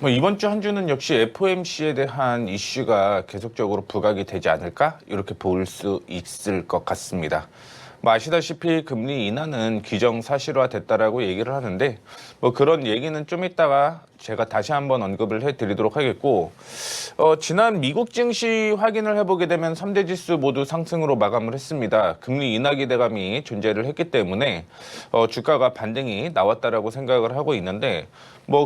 이번 주 한 주는 역시 FOMC에 대한 이슈가 계속적으로 부각이 되지 않을까? 이렇게 볼 수 있을 것 같습니다. 아시다시피 금리 인하는 기정사실화 됐다라고 얘기를 하는데 그런 얘기는 좀 이따가 제가 다시 한번 언급을 해드리도록 하겠고 지난 미국 증시 확인을 해보게 되면 3대 지수 모두 상승으로 마감을 했습니다. 금리 인하 기대감이 존재를 했기 때문에 주가가 반등이 나왔다라고 생각을 하고 있는데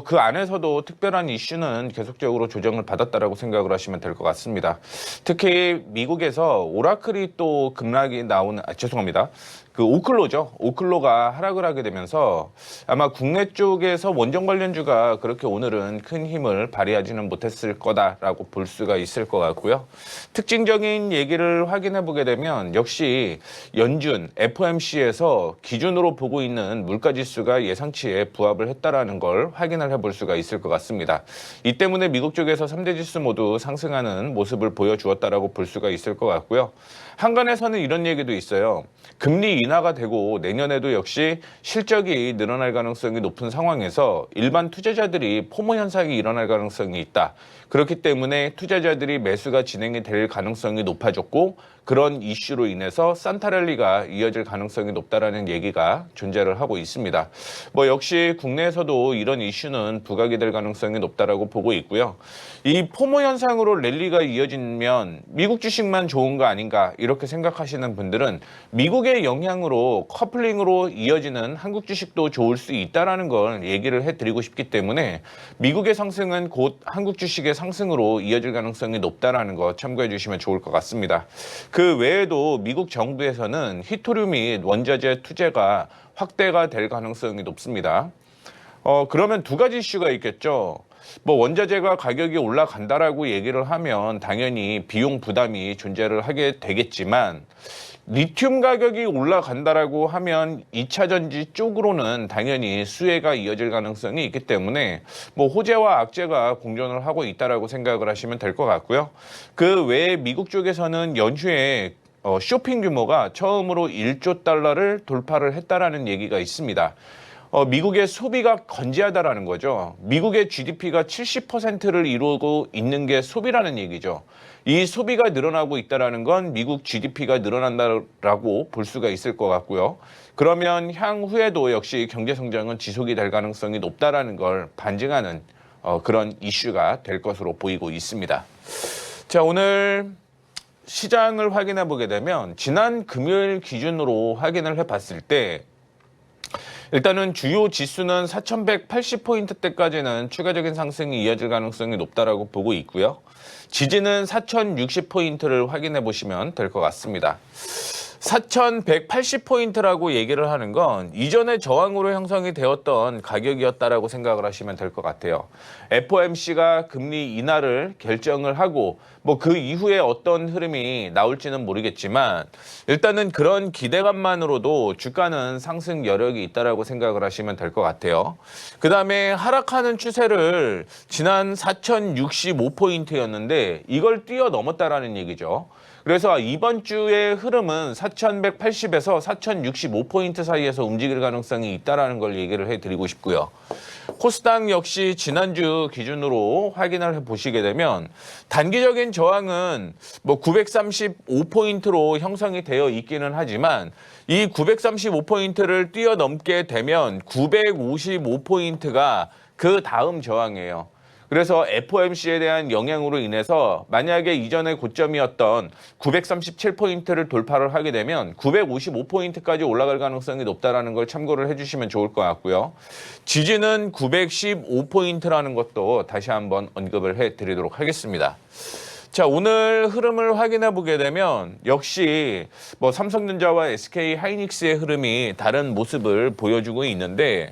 그 안에서도 특별한 이슈는 계속적으로 조정을 받았다라고 생각을 하시면 될 것 같습니다. 특히 미국에서 오라클이 또 급락이 나오는 죄송합니다. 그 오클로죠. 오클로가 하락을 하게 되면서 아마 국내 쪽에서 원전 관련주가 그렇게 오늘은 큰 힘을 발휘하지는 못했을 거다라고 볼 수가 있을 것 같고요. 특징적인 얘기를 확인해 보게 되면 역시 연준 FOMC에서 기준으로 보고 있는 물가지수가 예상치에 부합을 했다라는 걸 확인을 해볼 수가 있을 것 같습니다. 이 때문에 미국 쪽에서 3대 지수 모두 상승하는 모습을 보여주었다라고 볼 수가 있을 것 같고요. 한간에서는 이런 얘기도 있어요. 금리 인하가 되고 내년에도 역시 실적이 늘어날 가능성이 높은 상황에서 일반 투자자들이 포모 현상이 일어날 가능성이 있다. 그렇기 때문에 투자자들이 매수가 진행이 될 가능성이 높아졌고 그런 이슈로 인해서 산타랠리가 이어질 가능성이 높다라는 얘기가 존재를 하고 있습니다. 역시 국내에서도 이런 이슈는 부각이 될 가능성이 높다라고 보고 있고요. 이 포모 현상으로 랠리가 이어지면 미국 주식만 좋은 거 아닌가 이렇게 생각하시는 분들은 미국의 영향으로 커플링으로 이어지는 한국 주식도 좋을 수 있다라는 걸 얘기를 해드리고 싶기 때문에 미국의 상승은 곧 한국 주식의 상승으로 이어질 가능성이 높다라는 거 참고해 주시면 좋을 것 같습니다. 그 외에도 미국 정부에서는 히토류 및 원자재 투자가 확대가 될 가능성이 높습니다. 그러면 두 가지 이슈가 있겠죠. 원자재가 가격이 올라간다라고 얘기를 하면 당연히 비용 부담이 존재를 하게 되겠지만 리튬 가격이 올라간다라고 하면 2차 전지 쪽으로는 당연히 수혜가 이어질 가능성이 있기 때문에 호재와 악재가 공존을 하고 있다라고 생각을 하시면 될 것 같고요. 그 외에 미국 쪽에서는 연휴에 쇼핑 규모가 처음으로 1조 달러를 돌파를 했다라는 얘기가 있습니다. 미국의 소비가 건재하다라는 거죠. 미국의 GDP가 70%를 이루고 있는 게 소비라는 얘기죠. 이 소비가 늘어나고 있다는 건 미국 GDP가 늘어난다라고 볼 수가 있을 것 같고요. 그러면 향후에도 역시 경제 성장은 지속이 될 가능성이 높다라는 걸 반증하는 그런 이슈가 될 것으로 보이고 있습니다. 자, 오늘 시장을 확인해 보게 되면 지난 금요일 기준으로 확인을 해봤을 때 일단은 주요 지수는 4,180포인트대까지는 추가적인 상승이 이어질 가능성이 높다라고 보고 있고요. 지지는 4,060포인트를 확인해 보시면 될 것 같습니다. 4,180포인트라고 얘기를 하는 건 이전에 저항으로 형성이 되었던 가격이었다라고 생각을 하시면 될 것 같아요. FOMC가 금리 인하를 결정을 하고 그 이후에 어떤 흐름이 나올지는 모르겠지만 일단은 그런 기대감만으로도 주가는 상승 여력이 있다라고 생각을 하시면 될 것 같아요. 그 다음에 하락하는 추세를 지난 4,065포인트였는데 이걸 뛰어넘었다라는 얘기죠. 그래서 이번 주의 흐름은 4,180에서 4,065포인트 사이에서 움직일 가능성이 있다는 걸 얘기를 해드리고 싶고요. 코스닥 역시 지난주 기준으로 확인을 해보시게 되면 단기적인 저항은 935포인트로 형성이 되어 있기는 하지만 이 935포인트를 뛰어넘게 되면 955포인트가 그 다음 저항이에요. 그래서 FOMC에 대한 영향으로 인해서 만약에 이전의 고점이었던 937포인트를 돌파를 하게 되면 955포인트까지 올라갈 가능성이 높다는 걸 참고를 해주시면 좋을 것 같고요. 지지는 915포인트라는 것도 다시 한번 언급을 해드리도록 하겠습니다. 자, 오늘 흐름을 확인해 보게 되면 역시 삼성전자와 SK 하이닉스의 흐름이 다른 모습을 보여주고 있는데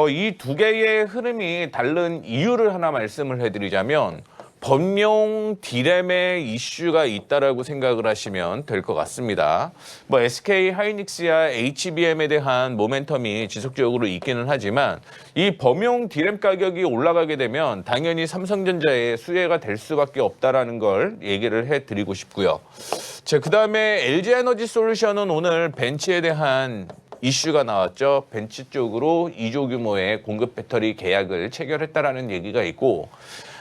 이 두 개의 흐름이 다른 이유를 하나 말씀을 해드리자면 범용 디램의 이슈가 있다라고 생각을 하시면 될 것 같습니다. SK 하이닉스야 HBM에 대한 모멘텀이 지속적으로 있기는 하지만 이 범용 디램 가격이 올라가게 되면 당연히 삼성전자의 수혜가 될 수밖에 없다라는 걸 얘기를 해드리고 싶고요. 자, 그 다음에 LG에너지 솔루션은 오늘 벤치에 대한 이슈가 나왔죠. 벤츠 쪽으로 2조 규모의 공급 배터리 계약을 체결했다라는 얘기가 있고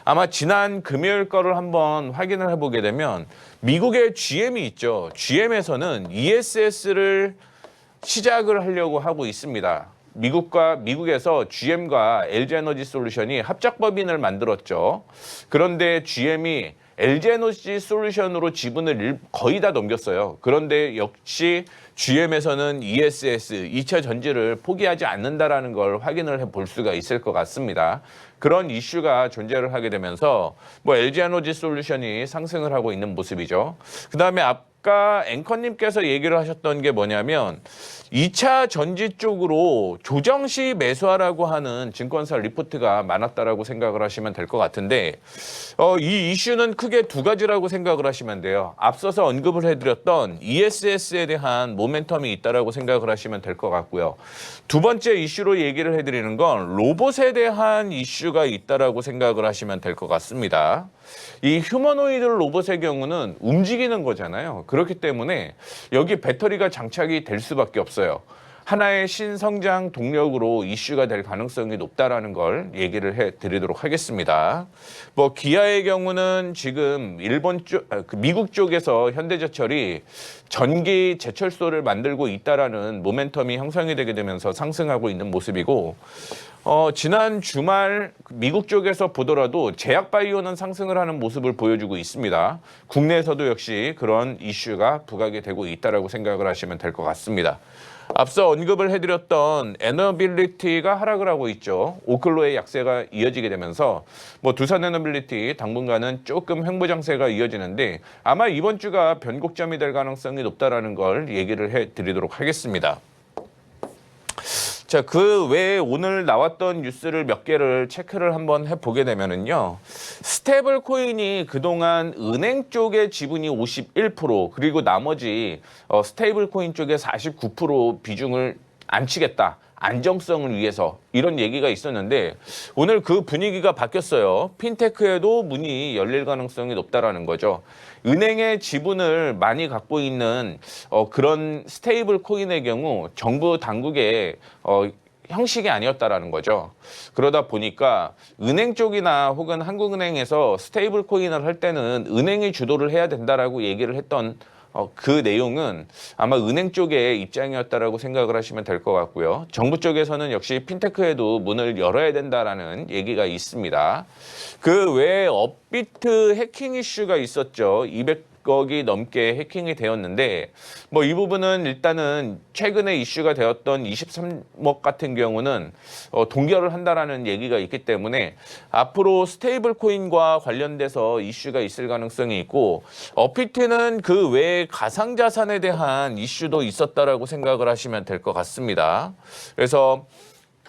아마 지난 금요일 거를 한번 확인을 해보게 되면 미국의 GM이 있죠. GM에서는 ESS를 시작을 하려고 하고 있습니다. 미국에서 GM과 LG에너지솔루션이 합작법인을 만들었죠. 그런데 GM이 LG에너지솔루션으로 지분을 거의 다 넘겼어요. 그런데 역시 GM에서는 ESS, 2차 전지를 포기하지 않는다라는 걸 확인을 해볼 수가 있을 것 같습니다. 그런 이슈가 존재를 하게 되면서 뭐 LG에너지솔루션이 상승을 하고 있는 모습이죠. 그다음에 아까 앵커님께서 얘기를 하셨던 게 뭐냐면 2차 전지 쪽으로 조정 시 매수하라고 하는 증권사 리포트가 많았다라고 생각을 하시면 될 것 같은데 이 이슈는 크게 두 가지라고 생각을 하시면 돼요. 앞서서 언급을 해드렸던 ESS에 대한 모멘텀이 있다라고 생각을 하시면 될 것 같고요. 두 번째 이슈로 얘기를 해드리는 건 로봇에 대한 이슈가 있다라고 생각을 하시면 될 것 같습니다. 이 휴머노이드 로봇의 경우는 움직이는 거잖아요. 그렇기 때문에 여기 배터리가 장착이 될 수밖에 없어요. 하나의 신성장 동력으로 이슈가 될 가능성이 높다라는 걸 얘기를 해드리도록 하겠습니다. 뭐 기아의 경우는 지금 미국 쪽에서 현대제철이 전기 제철소를 만들고 있다라는 모멘텀이 형성이 되게 되면서 상승하고 있는 모습이고 지난 주말 미국 쪽에서 보더라도 제약바이오는 상승을 하는 모습을 보여주고 있습니다. 국내에서도 역시 그런 이슈가 부각이 되고 있다라고 생각을 하시면 될 것 같습니다. 앞서 언급을 해드렸던 에너빌리티가 하락을 하고 있죠. 오클로의 약세가 이어지게 되면서 뭐 두산 에너빌리티 당분간은 조금 횡보장세가 이어지는데 아마 이번 주가 변곡점이 될 가능성이 높다라는 걸 얘기를 해드리도록 하겠습니다. 자, 그 외에 오늘 나왔던 뉴스를 몇 개를 체크를 한번 해보게 되면은요. 스테이블 코인이 그동안 은행 쪽의 지분이 51% 그리고 나머지 스테이블 코인 쪽에 49% 비중을 안 치겠다. 안정성을 위해서 이런 얘기가 있었는데 오늘 그 분위기가 바뀌었어요. 핀테크에도 문이 열릴 가능성이 높다라는 거죠. 은행의 지분을 많이 갖고 있는 그런 스테이블 코인의 경우 정부 당국의 형식이 아니었다라는 거죠. 그러다 보니까 은행 쪽이나 혹은 한국은행에서 스테이블 코인을 할 때는 은행이 주도를 해야 된다라고 얘기를 했던 그 내용은 아마 은행 쪽의 입장이었다라고 생각을 하시면 될 것 같고요. 정부 쪽에서는 역시 핀테크에도 문을 열어야 된다라는 얘기가 있습니다. 그 외에 업비트 해킹 이슈가 있었죠. 200억이 넘게 해킹이 되었는데 뭐 이 부분은 일단은 최근에 이슈가 되었던 23억 같은 경우는 동결을 한다라는 얘기가 있기 때문에 앞으로 스테이블 코인과 관련돼서 이슈가 있을 가능성이 있고 업비트는 그 외에 가상자산에 대한 이슈도 있었다라고 생각을 하시면 될 것 같습니다. 그래서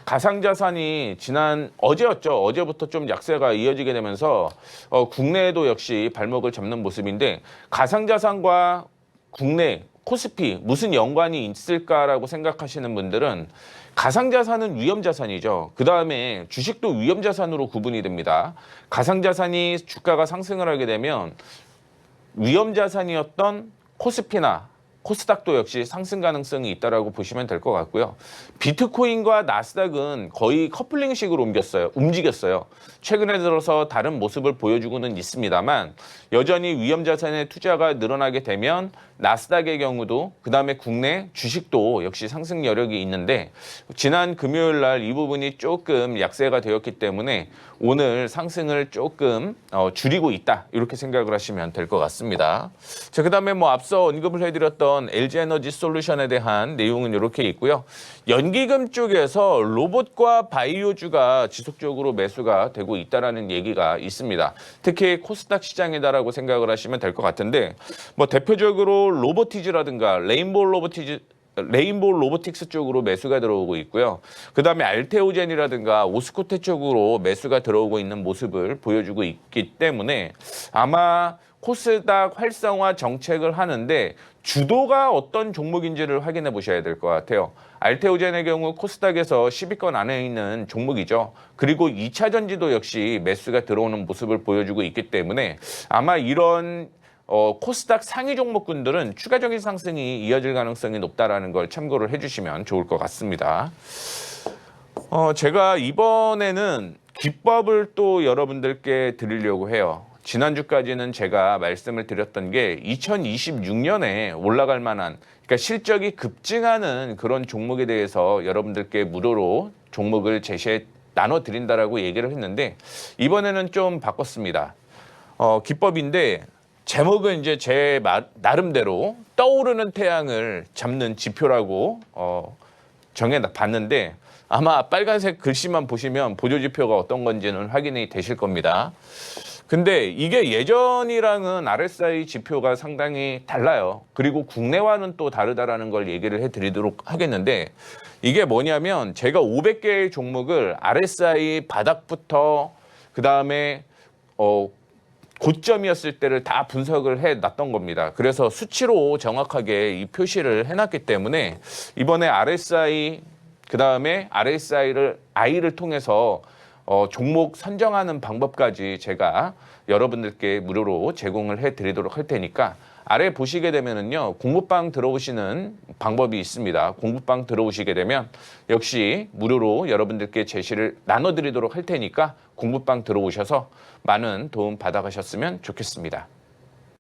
가상자산이 어제였죠. 어제부터 좀 약세가 이어지게 되면서 국내에도 역시 발목을 잡는 모습인데 가상자산과 국내 코스피 무슨 연관이 있을까라고 생각하시는 분들은 가상자산은 위험자산이죠. 그 다음에 주식도 위험자산으로 구분이 됩니다. 가상자산이 주가가 상승을 하게 되면 위험자산이었던 코스피나 코스닥도 역시 상승 가능성이 있다라고 보시면 될 것 같고요. 비트코인과 나스닥은 거의 커플링식으로 움직였어요. 최근에 들어서 다른 모습을 보여주고는 있습니다만 여전히 위험자산의 투자가 늘어나게 되면 나스닥의 경우도 그다음에 국내 주식도 역시 상승 여력이 있는데 지난 금요일 날 이 부분이 조금 약세가 되었기 때문에 오늘 상승을 조금 줄이고 있다 이렇게 생각을 하시면 될 것 같습니다. 자, 그다음에 뭐 앞서 언급을 해드렸던 LG에너지솔루션에 대한 내용은 이렇게 있고요. 연기금 쪽에서 로봇과 바이오주가 지속적으로 매수가 되고 있다라는 얘기가 있습니다. 특히 코스닥 시장이다라고 생각을 하시면 될 것 같은데 뭐 대표적으로 로보티즈라든가 레인보우 로보틱스 쪽으로 매수가 들어오고 있고요. 그 다음에 알테오젠이라든가 오스코테 쪽으로 매수가 들어오고 있는 모습을 보여주고 있기 때문에 아마 코스닥 활성화 정책을 하는데 주도가 어떤 종목인지를 확인해 보셔야 될 것 같아요. 알테오젠의 경우 코스닥에서 10위권 안에 있는 종목이죠. 그리고 2차 전지도 역시 매수가 들어오는 모습을 보여주고 있기 때문에 아마 이런 코스닥 상위 종목군들은 추가적인 상승이 이어질 가능성이 높다라는 걸 참고를 해주시면 좋을 것 같습니다. 제가 이번에는 기법을 또 여러분들께 드리려고 해요. 지난주까지는 제가 말씀을 드렸던 게 2026년에 올라갈 만한, 그러니까 실적이 급증하는 그런 종목에 대해서 여러분들께 무료로 종목을 나눠드린다라고 얘기를 했는데, 이번에는 좀 바꿨습니다. 기법인데 제목은 이제 제 나름대로 떠오르는 태양을 잡는 지표라고 정해봤는데, 아마 빨간색 글씨만 보시면 보조지표가 어떤 건지는 확인이 되실 겁니다. 근데 이게 예전이랑은 RSI 지표가 상당히 달라요. 그리고 국내와는 또 다르다라는 걸 얘기를 해드리도록 하겠는데, 이게 뭐냐면 제가 500개의 종목을 RSI 바닥부터 그 다음에 고점이었을 때를 다 분석을 해놨던 겁니다. 그래서 수치로 정확하게 이 표시를 해놨기 때문에 이번에 RSI 그 다음에 I를 통해서 종목 선정하는 방법까지 제가 여러분들께 무료로 제공을 해드리도록 할 테니까, 아래 보시게 되면은요, 공부방 들어오시는 방법이 있습니다. 공부방 들어오시게 되면 역시 무료로 여러분들께 제시를 나눠드리도록 할 테니까 공부방 들어오셔서 많은 도움 받아가셨으면 좋겠습니다.